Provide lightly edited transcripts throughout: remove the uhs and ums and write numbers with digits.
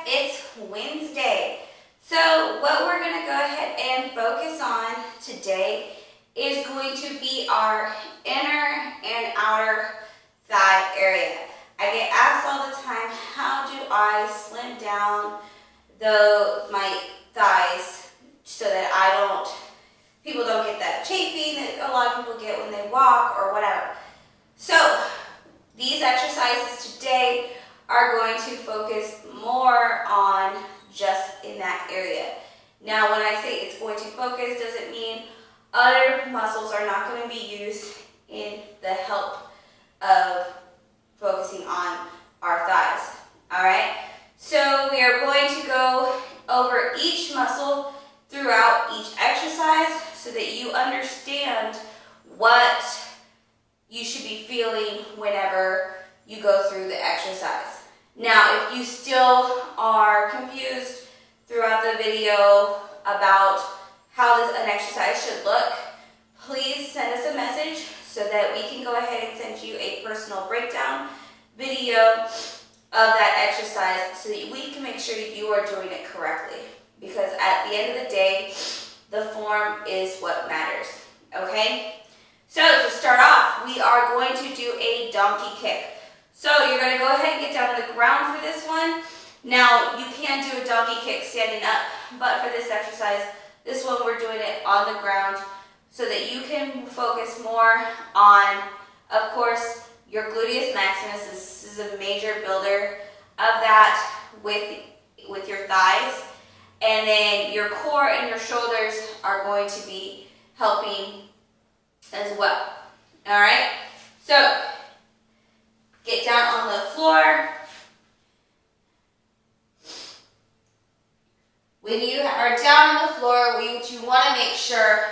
it's Wednesday. So what we're going to go ahead and focus on today is going to be our inner and outer thigh area. I get asked all the time, how do I slim down my thighs so that people don't get that chafing that a lot of people get when they walk or whatever. So these exercises today are going to focus more on just in that area. Now, when I say it's going to focus, doesn't mean other muscles are not going to be used in the help of focusing on our thighs. All right? So we are going to go over each muscle throughout each exercise so that you understand what you should be feeling whenever you go through the exercise. Now, if you still are confused throughout the video about how an exercise should look, please send us a message so that we can go ahead and send you a personal breakdown video of that exercise so that we can make sure you are doing it correctly. Because at the end of the day, the form is what matters, okay? So to start off, we are going to do a donkey kick. So you're going to go ahead and get down on the ground for this one. Now, you can do a donkey kick standing up, but for this exercise, this one we're doing it on the ground so that you can focus more on, of course, your gluteus maximus. This is a major builder of that with your thighs. And then your core and your shoulders are going to be helping as well. All right? So, get down on the floor. When you are down on the floor, what you want to make sure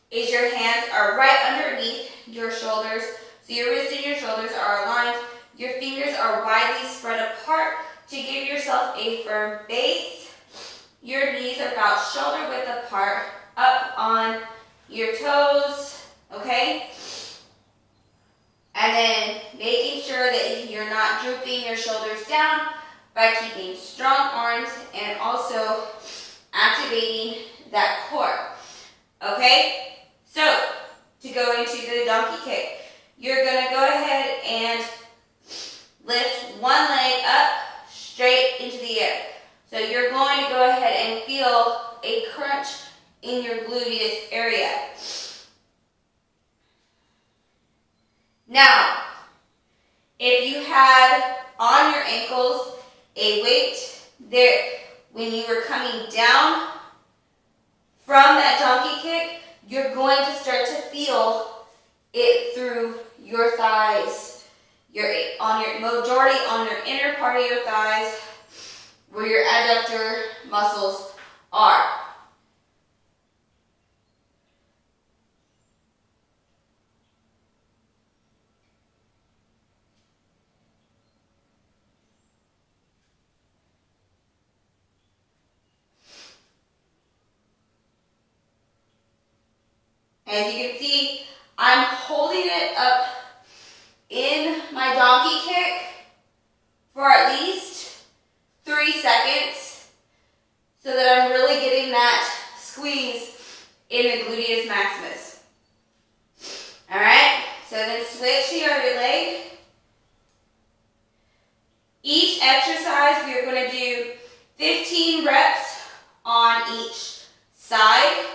is your hands are right underneath your shoulders. So your wrists and your shoulders are aligned. Your fingers are widely spread apart to give yourself a firm base. Your knees are about shoulder width apart, up on your toes, okay? And then making sure that you're not drooping your shoulders down by keeping strong arms and also activating that core, okay? So, to go into the donkey kick, you're going to go ahead and lift one leg up straight into the air. So you're going to go ahead and feel a crunch in your gluteus area. Now, if you had on your ankles a weight there, when you were coming down from that donkey kick, you're going to start to feel it through your thighs. Majority on your inner part of your thighs, where your adductor muscles are. As you can see, I'm holding it up in my donkey kick for at least 3 seconds so that I'm really getting that squeeze in the gluteus maximus. All right, so then switch to your other leg. Each exercise, we are going to do 15 reps on each side.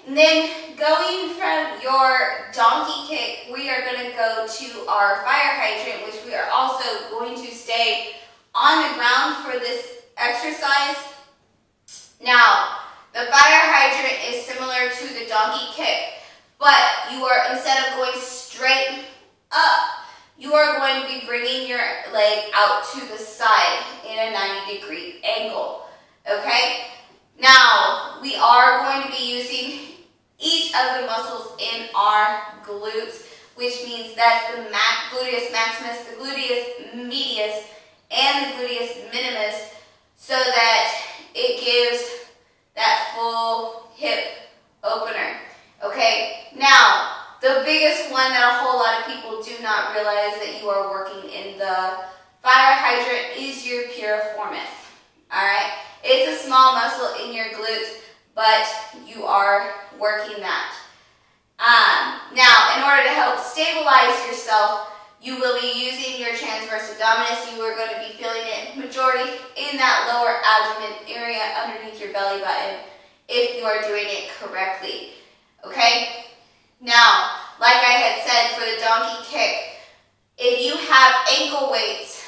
And then going from your donkey kick, we are going to go to our fire hydrant, which we are also going to stay on the ground for this exercise. Now, the fire hydrant is similar to the donkey kick, but you are, instead of going straight up, you are going to be bringing your leg out to the side in a 90-degree angle, okay? Now, we are going to be using each of the muscles in our glutes, which means that's the gluteus maximus, the gluteus medius, and the gluteus minimus, so that it gives that full hip opener, okay? Now, the biggest one that a whole lot of people do not realize that you are working in the fire hydrant is your piriformis, all right? It's a small muscle in your glutes, but you are working that. Now, in order to help stabilize yourself, you will be using your transverse abdominis. You are going to be feeling it majority in that lower abdomen area underneath your belly button if you are doing it correctly, okay? Now, like I had said for the donkey kick, if you have ankle weights,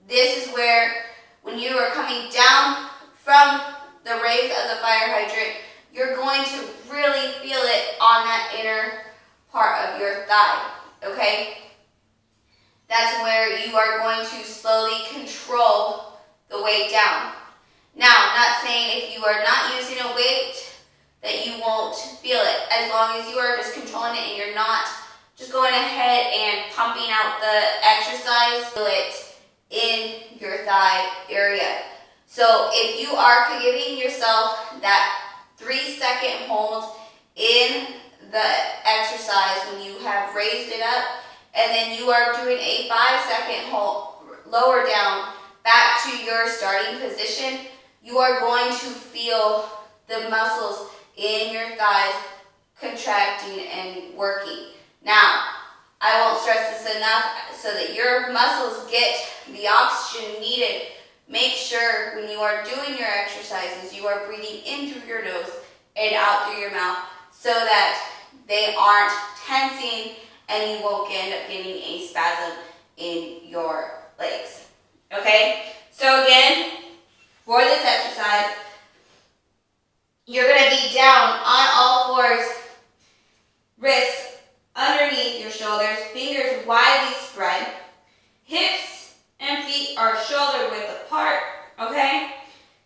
this is where when you are coming down from the raise of the fire hydrant, you're going to really feel it on that inner part of your thigh, okay? That's where you are going to slowly control the weight down. Now, I'm not saying if you are not using a weight that you won't feel it, as long as you are just controlling it and you're not just going ahead and pumping out the exercise, feel it in your thigh area. So if you are giving yourself that 3-second hold in the exercise when you have raised it up, and then you are doing a 5-second hold lower down back to your starting position, you are going to feel the muscles in your thighs contracting and working. Now, I won't stress this enough, so that your muscles get the oxygen needed. Make sure when you are doing your exercises, you are breathing in through your nose and out through your mouth, so that they aren't tensing and you won't end up getting a spasm in your legs. Okay? So again, for this exercise, you're going to be down on all fours, wrists underneath your shoulders, fingers widely spread, hips and feet are shoulder width apart, okay?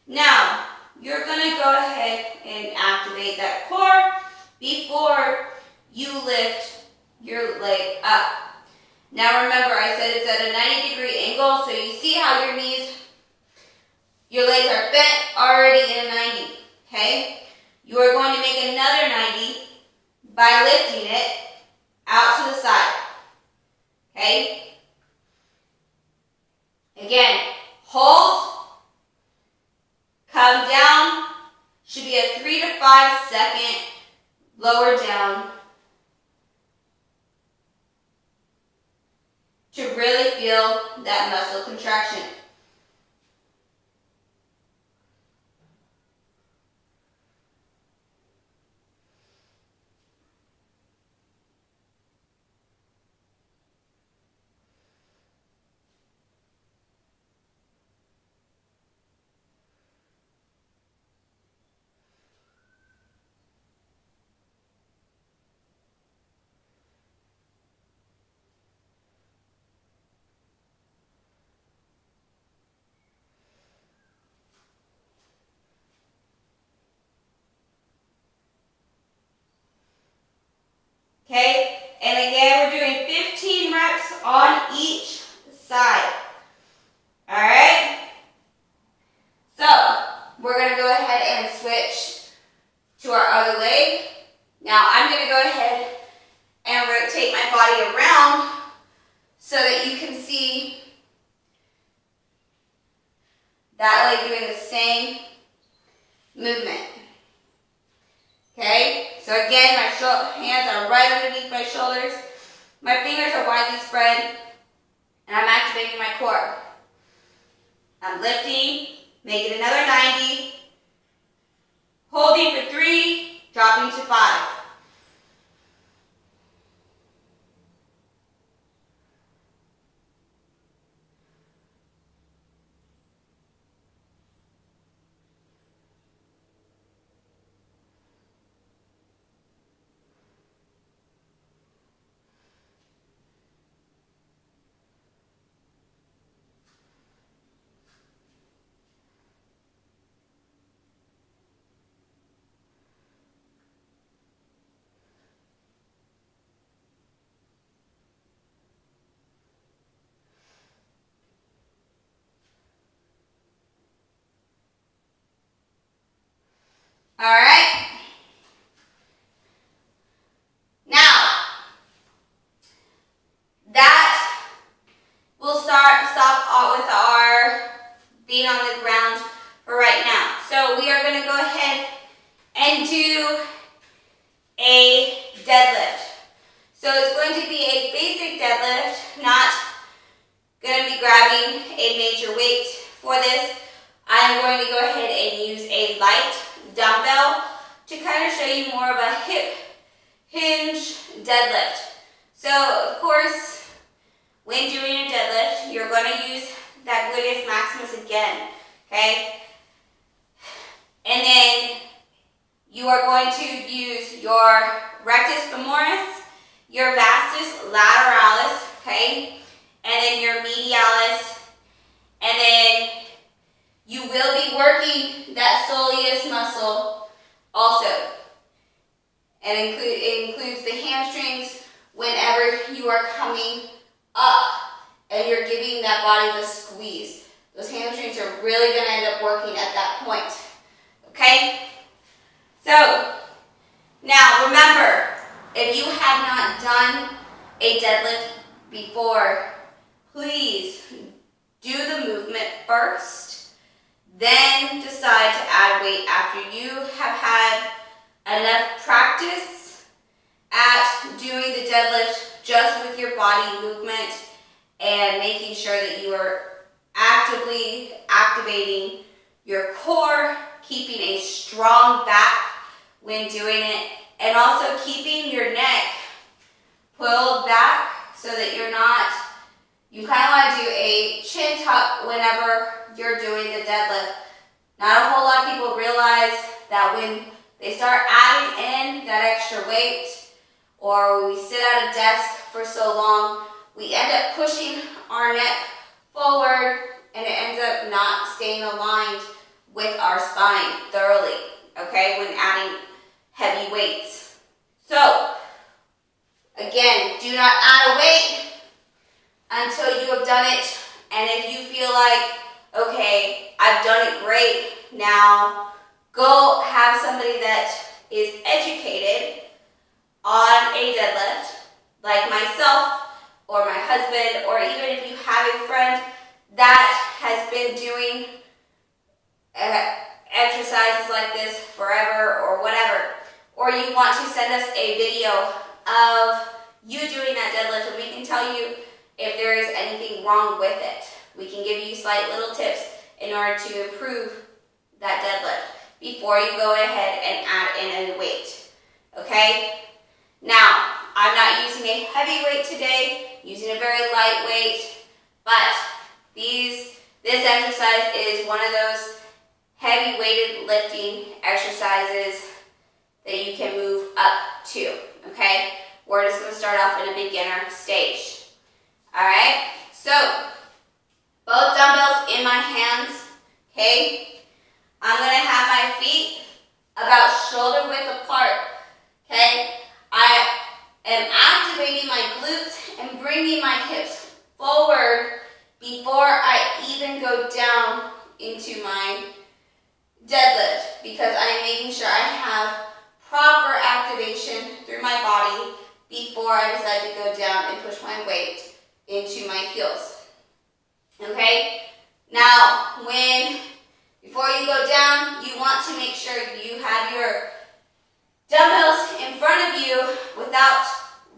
Now, you're going to go ahead and activate that core before you lift your leg up. Now remember, I said it's at a 90-degree angle, so you see how your knees, your legs are bent already in a 90, okay? You are going to make another 90 by lifting it out to the side, okay? Again, hold, come down, should be a 3 to 5 second lower down to really feel that muscle contraction. Okay, and again, we're doing 15 reps on each side. All right? So, we're going to go ahead and switch to our other leg. Now, I'm going to go ahead and rotate my body around so that you can see that leg doing the same movement. Okay, so again, my hands are right underneath my shoulders. My fingers are widely spread, and I'm activating my core. I'm lifting, making another 90, holding for 3, dropping to 5. being on the ground for right now. So we are going to go ahead and do a deadlift. So it's going to be a basic deadlift, not going to be grabbing a major weight for this. I'm going to go ahead and use a light dumbbell to kind of show you more of a hip hinge deadlift. So of course, when doing a deadlift, you're going to use that gluteus maximus again, okay? And then you are going to use your rectus femoris, your vastus lateralis, okay? And then your medialis. And then you will be working that soleus muscle also. And it includes the hamstrings whenever you are coming up and you're giving that body the squeeze. Those hamstrings are really going to end up working at that point. Okay? So, now remember, if you have not done a deadlift before, please do the movement first, then decide to add weight after you have had enough practice at doing the deadlift just with your body movement and making sure that you are actively activating your core, keeping a strong back when doing it, and also keeping your neck pulled back so that you kind of want to do a chin tuck whenever you're doing the deadlift. Not a whole lot of people realize that when they start adding in that extra weight, or we sit at a desk for so long, we end up pushing our neck forward and it ends up not staying aligned with our spine thoroughly, okay, when adding heavy weights. So, again, do not add a weight until you have done it, and if you feel like, okay, I've done it great, now go have somebody that is educated on a deadlift, like myself or my husband, or even if you have a friend that has been doing exercises like this forever or whatever, or you want to send us a video of you doing that deadlift and we can tell you if there is anything wrong with it. We can give you slight little tips in order to improve that deadlift before you go ahead and add in a weight, okay? Now, I'm not using a heavy weight today, using a very light weight, but this exercise is one of those heavy weighted lifting exercises that you can move up to, okay? We're just going to start off in a beginner stage. Alright, so both dumbbells in my hands, okay? I'm going to have my feet about shoulder width apart, okay? I am activating my glutes and bringing my hips forward before I even go down into my deadlift, because I am making sure I have proper activation through my body before I decide to go down and push my weight into my heels. Okay? Now, before you go down, you want to make sure you have your dumbbells in front of you without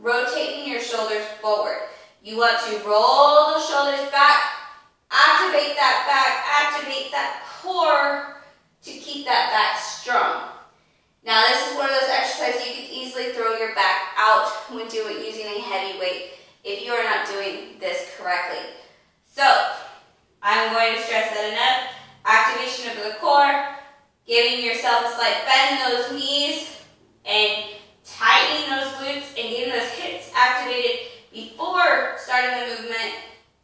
rotating your shoulders forward. You want to roll the shoulders back, activate that back, activate that core to keep that back strong. Now, this is one of those exercises you can easily throw your back out when using a heavy weight if you are not doing this correctly. So, I'm going to stress that enough. Activation of the core, giving yourself a slight bend in those knees, and tightening those glutes and getting those hips activated before starting the movement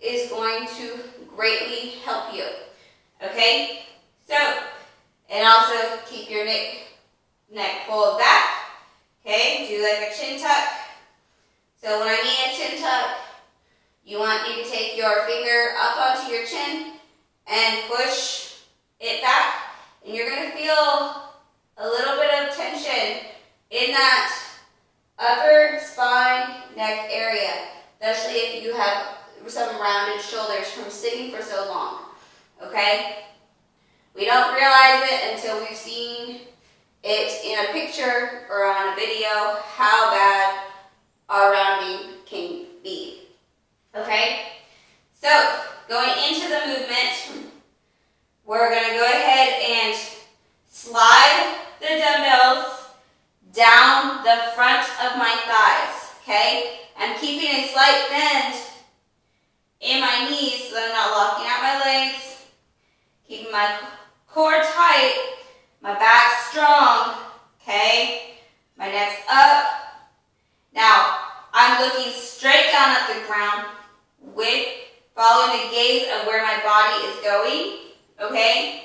is going to greatly help you. Okay? So, and also keep your neck pulled back. Okay? Do like a chin tuck. So when I mean a chin tuck, you want you to take your finger up onto your chin and push it back. And you're going to feel a little bit of tension in that upper spine neck area, especially if you have some rounded shoulders from sitting for so long. Okay? okay? We don't realize it until we've seen it in a picture or on a video how bad our rounding can be, okay? So, going into the movement, we're going to go ahead and slide the dumbbells down the front of my thighs, okay? I'm keeping a slight bend in my knees so I'm not locking out my legs, keeping my core tight, my back strong, okay? My neck's up. Now, I'm looking straight down at the ground following the gaze of where my body is going, okay?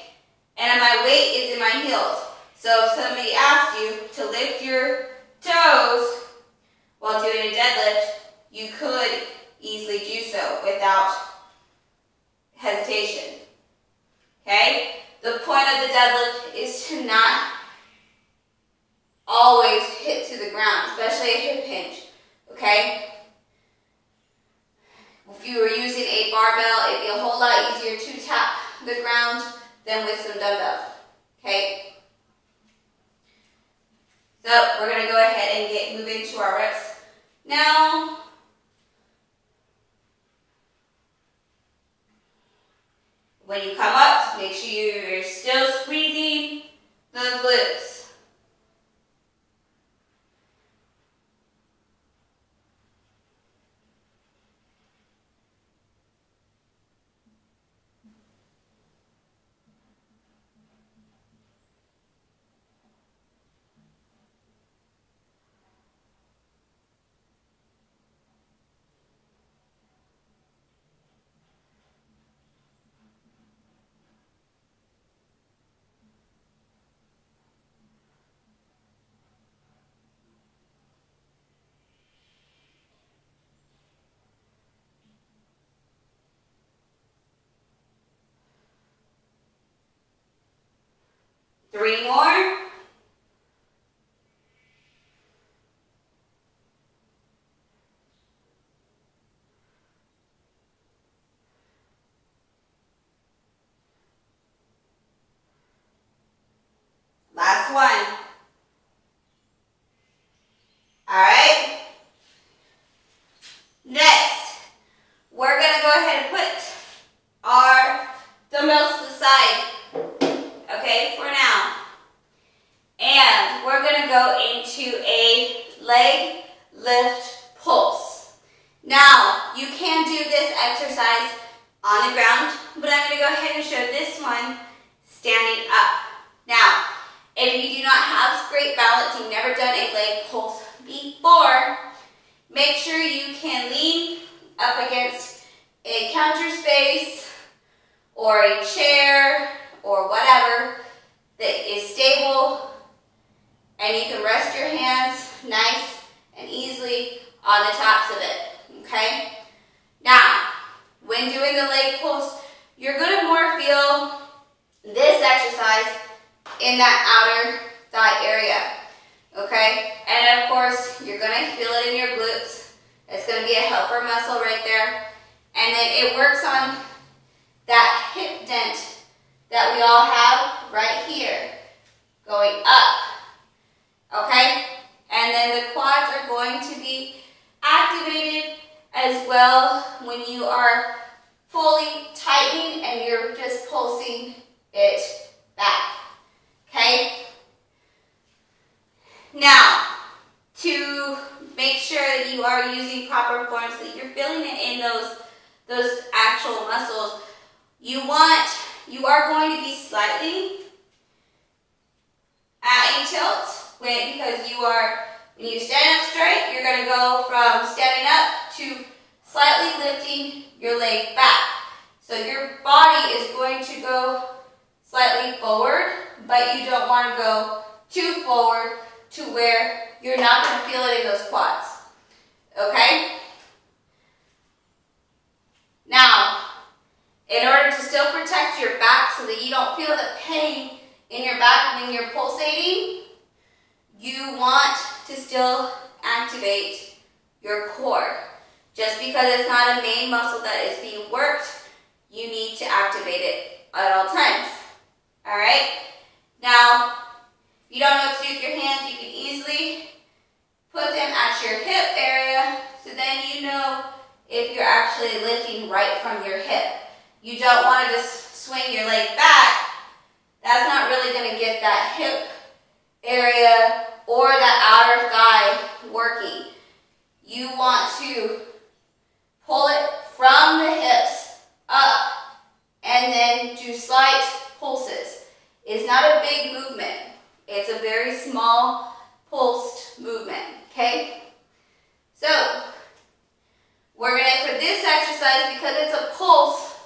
And my weight is in my heels. So if somebody asked you to lift your toes while doing a deadlift, you could easily do so without hesitation, okay? The point of the deadlift is to not always hit to the ground, especially a hip hinge, okay? If you were using a barbell, it'd be a whole lot easier to tap the ground than with some dumbbells, okay? So we're going to go ahead and move into our reps now. When you come up, make sure you're still squeezing those glutes. Three more. Last one. All right. Next, we're going to go ahead and put our dumbbells to the side, okay, for now. And we're going to go into a leg lift pulse. Now, you can do this exercise on the ground, but I'm going to go ahead and show this one standing up. Now, if you do not have great balance, you've never done a leg pulse before, make sure you can lean up against a counter space or a chair or whatever that is stable, and you can rest your hands nice and easily on the tops of it, okay? Now, when doing the leg pulse, you're going to more feel this exercise in that outer thigh area, okay? And of course, you're going to feel it in your glutes. It's going to be a helper muscle right there. And then it works on that hip dent that we all have right here, going up, okay? And then the quads are going to be activated as well when you are fully tightening and you're just pulsing it back, okay? Now, to make sure that you are using proper form so that you're feeling it in those actual muscles, you are going to be slightly at a tilt because when you stand up straight, you're going to go from standing up to slightly lifting your leg back. So your body is going to go slightly forward, but you don't want to go too forward to where you're not going to feel it in those quads. Okay? Now, in order to still protect your back so that you don't feel the pain in your back when you're pulsating, you want to still activate your core. Just because it's not a main muscle that is being worked, you need to activate it at all times. All right? Now, if you don't know what to do with your hands, you can easily put them at your hip area, so then you know if you're actually lifting right from your hip. You don't want to just swing your leg back. That's not really going to get that hip area or that outer thigh working. You want to pull it from the hips up and then do slight pulses. It's not a big movement. It's a very small pulsed movement, okay? So, we're going to, for this exercise, because it's a pulse,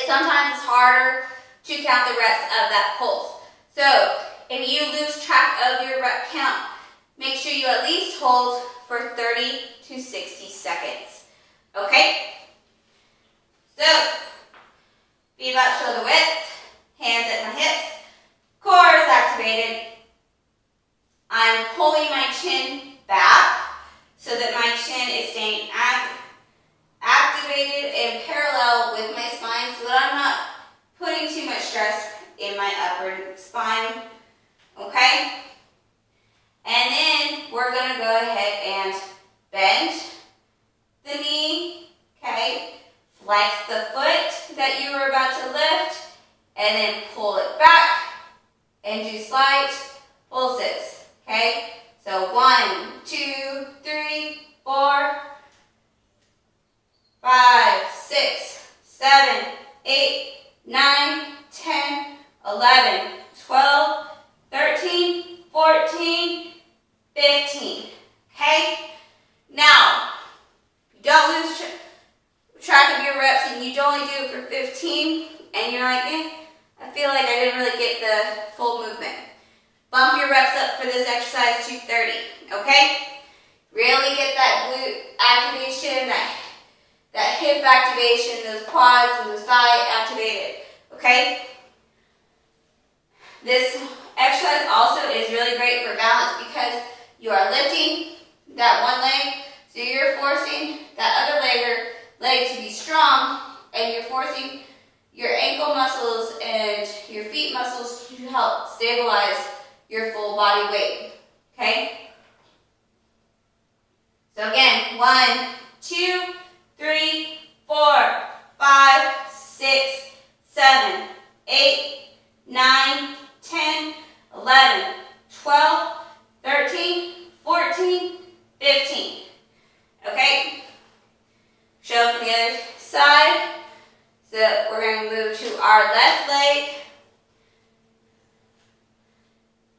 sometimes it's harder to count the reps of that pulse. So, if you lose track of your rep count, make sure you at least hold for 30 to 60 seconds. Okay? So, feet about shoulder width, hands at my hips, core is activated. I'm pulling my chin back so that my chin is staying activated and parallel with my spine so that I'm not putting too much stress in my upper spine. Okay? And then we're going to go ahead and bend the knee. Okay? Flex the foot that you were about to lift and then pull it back and do slight pulses. Okay? So 1, 2, 3, 4, 5, 6, 7, 8, 9, 10, 11, 12, 13, 14, 15. Okay? Now, don't lose track of your reps and you only do it for 15 and you're like, I feel like I didn't really get the full movement. Bump your reps up for this exercise to 30, okay? Really get that glute activation, that hip activation, those quads and those thighs activated, okay? This exercise also is really great for balance because you are lifting that one leg, so you're forcing that other leg to be strong, and you're forcing your ankle muscles and your feet muscles to help stabilize your full body weight, okay? So again, 1, 2, 3, 4, 5, 6, 7, 8, 9, 10, 11, 12, 13, 14, 15. Okay? Show from the other side. So we're going to move to our left leg.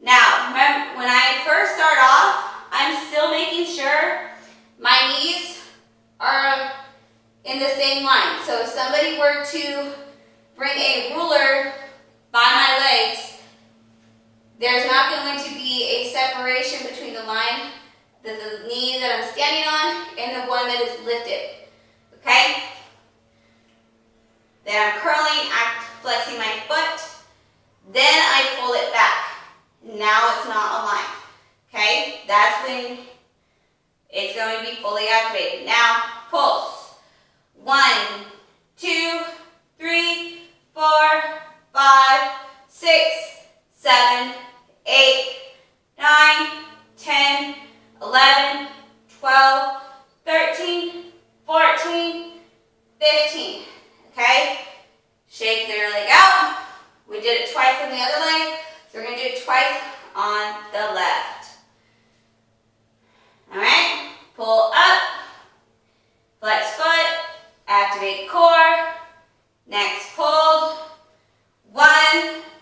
Now, remember, when I first start off, I'm still making sure my knees are in the same line. So if somebody were to bring a ruler by my legs, there's not going to be a separation between the line, the knee that I'm standing on, and the one that is lifted. Okay? Then I'm curling, flexing my foot. Then I pull it back. Now it's not aligned. Okay? That's when it's going to be fully activated. Now, pulse. 1, 2, 3, 4, 5, 6, 7, 8, 9, 10, 11, 12, 13, 14, 15. Okay? Shake their leg out. We did it twice on the other leg, so we're going to do it twice on the left. Alright? Pull up, flex foot, activate core. Next, hold. 1,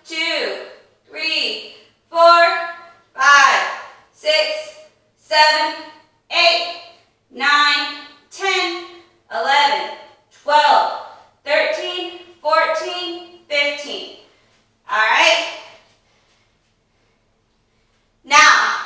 2, 3, 4, 5, 6, 7, 8, 9, 10, 11, 12, 13, 14, 15. All right? Now,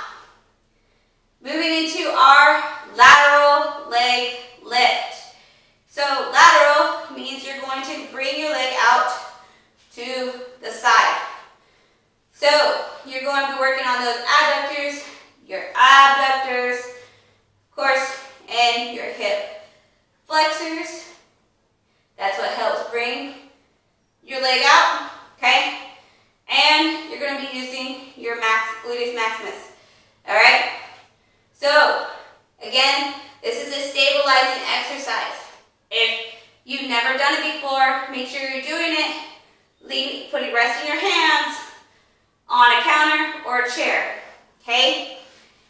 resting your hands on a counter or a chair, okay?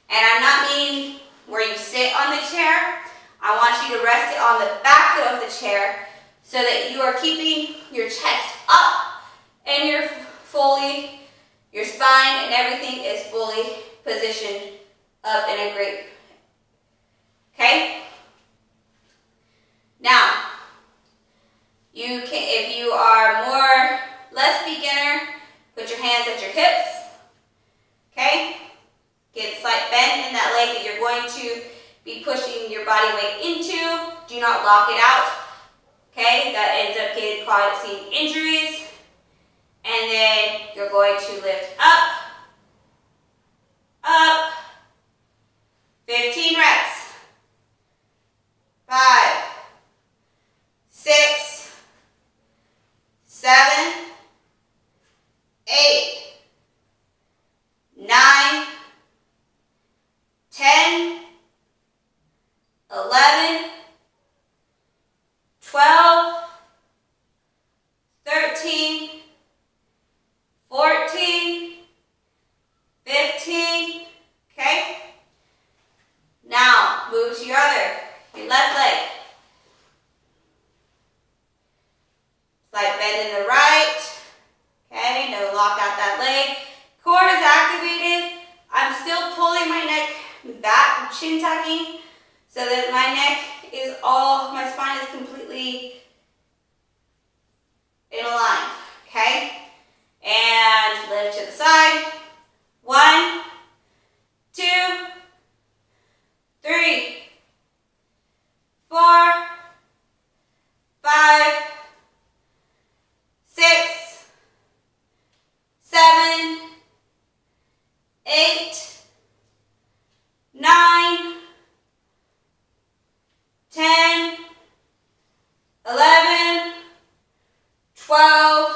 And I'm not meaning where you sit on the chair. I want you to rest it on the back of the chair so that you are keeping your chest up and your spine and everything is fully positioned up in a great, okay? Now, you can, if you are less beginner, put your hands at your hips, okay? Get a slight bend in that leg that you're going to be pushing your body weight into. Do not lock it out, okay? That ends up causing injuries. And then you're going to lift up, 15 reps. 5, 6, 7, 8, 9, 10, 11, 12, 13, 14, 15, okay? Now, move to your left leg. Slight bend in the right, okay? No lock out that leg. Core is activated. I'm still pulling my neck back, chin tucking, so that my my spine is completely in a line, okay? And lift to the side. 1, 2, 3, 4, 5, 6, 7, 8, 9, 10, 11, 12,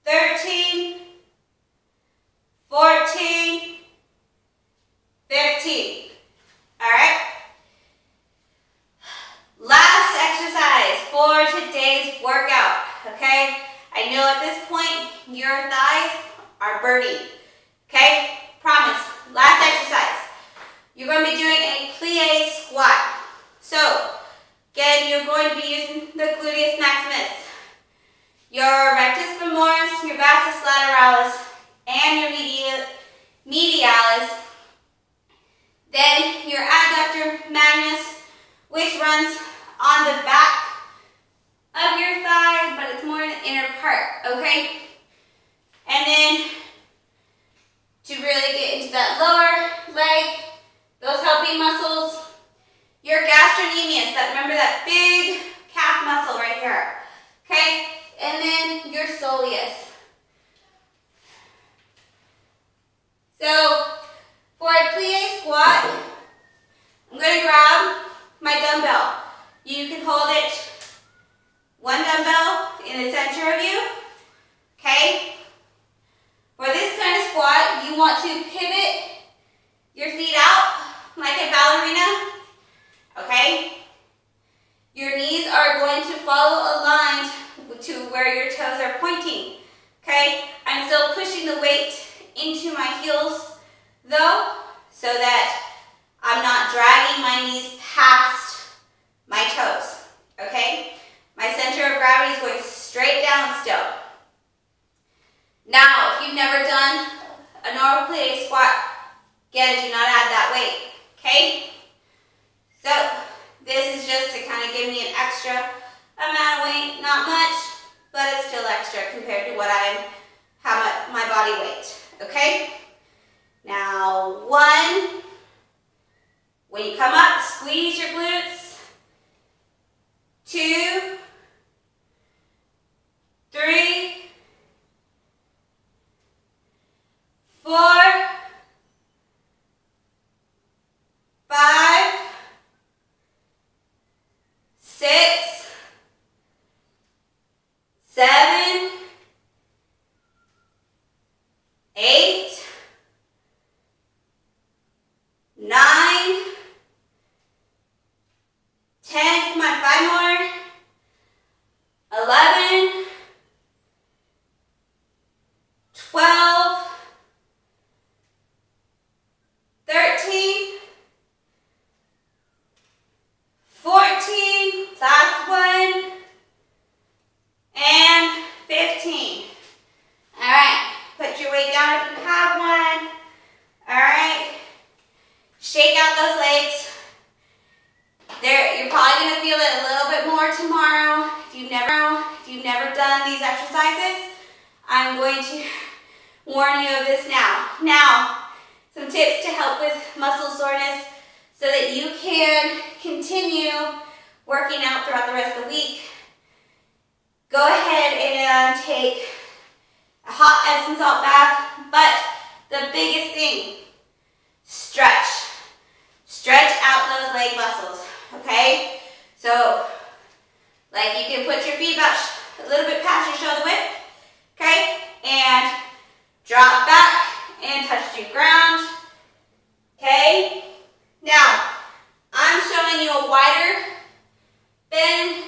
13, 14, 15. All right? Last exercise for today's workout, okay? I know at this point your thighs are burning, okay? Promise. Last exercise. You're going to be doing a plie squat. So, again, you're going to be using the gluteus maximus, your rectus femoris, your vastus lateralis, and your medialis. Then your adductor magnus, which runs on the back of your thigh, but it's more in the inner part, okay? And then to really get into that lower leg, those helping muscles, your gastrocnemius, remember that big calf muscle right here, okay? And then your soleus. So for a plie squat, I'm going to grab my dumbbell. You can hold it one dumbbell in the center of you, okay? For this kind of squat, you want to pivot your feet out like a ballerina, okay? Your knees are going to follow aligned to where your toes are pointing, okay? I'm still pushing the weight into my heels, though, so that I'm not dragging my knees past my toes, okay? My center of gravity is going straight down still. Now, if you've never done a normal plie squat, again, do not add that weight, okay? So, this is just to kind of give me an extra amount of weight, not much, but it's still extra compared to what my body weight, okay? Now, 1, when you come up, squeeze your glutes. 2, 3, 4, 5, 6, 7, 8, 9, 10, come on, 5 more, exercises. I'm going to warn you of this now. Now, some tips to help with muscle soreness so that you can continue working out throughout the rest of the week. Go ahead and take a hot Epsom salt bath, but the biggest thing, stretch. Stretch out those leg muscles, okay? So, like you can put your feet about a little bit past your shoulder width, okay? And drop back and touch your ground, okay? Now, I'm showing you a wider bend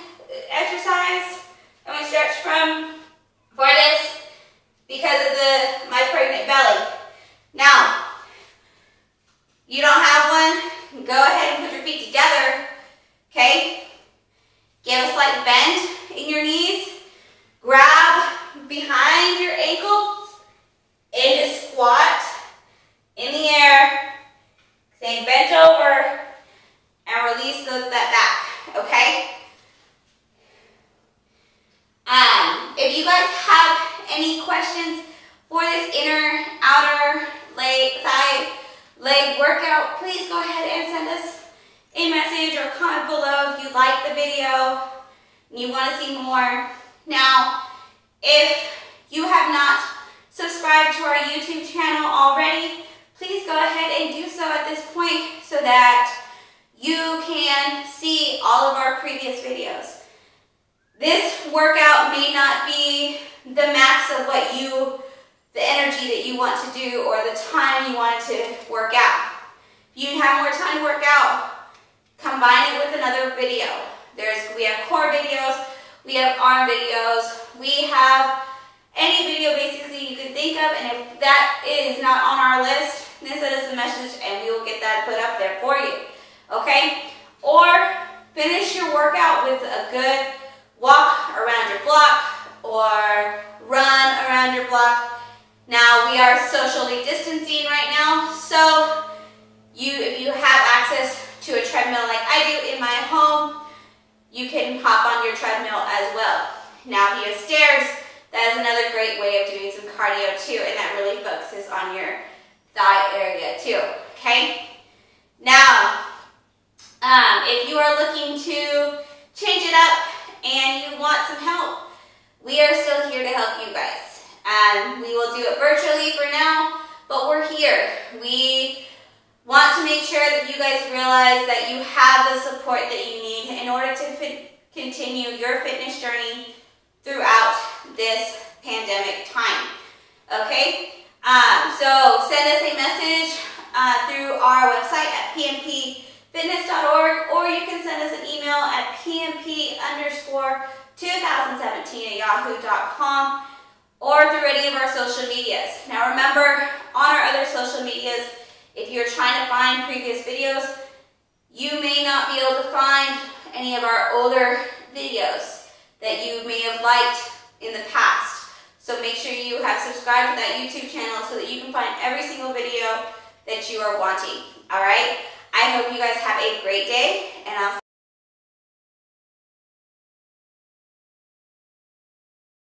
exercise. I'm going to stretch for this because of my pregnant belly. Now, you don't have one, go ahead and put your feet together, okay? Give a slight bend in your knees. Grab behind your ankles into squat in the air. Stay bent over and release that back, okay? If you guys have any questions for this inner, outer thigh leg workout, please go ahead and send us a message or comment below if you like the video and you want to see more. Now, if you have not subscribed to our YouTube channel already, please go ahead and do so at this point so that you can see all of our previous videos. This workout may not be the max of the energy that you want to do or the time you want to work out. If you have more time to work out, combine it with another video. We have core videos, we have arm videos, we have any video basically you can think of, and if that is not on our list, then send us a message and we will get that put up there for you, okay? Or finish your workout with a good walk around your block or run around your block. Now, we are socially distancing right now, so if you have access to a treadmill like I do in my home, you can hop on your treadmill as well. Now, if you have stairs, that is another great way of doing some cardio too, and that really focuses on your thigh area too, okay? Now, if you are looking to change it up and you want some help, we are still here to help you guys. And we will do it virtually for now, but we're here. We want to make sure that you guys realize that you have the support that you need in order to continue your fitness journey throughout this pandemic time. Okay? So send us a message through our website at pmpfitness.org, or you can send us an email at pmp_2017@yahoo.com, or through any of our social medias. Now remember, on our other social medias, if you're trying to find previous videos, you may not be able to find any of our older videos that you may have liked in the past. So make sure you have subscribed to that YouTube channel so that you can find every single video that you are wanting. Alright? I hope you guys have a great day.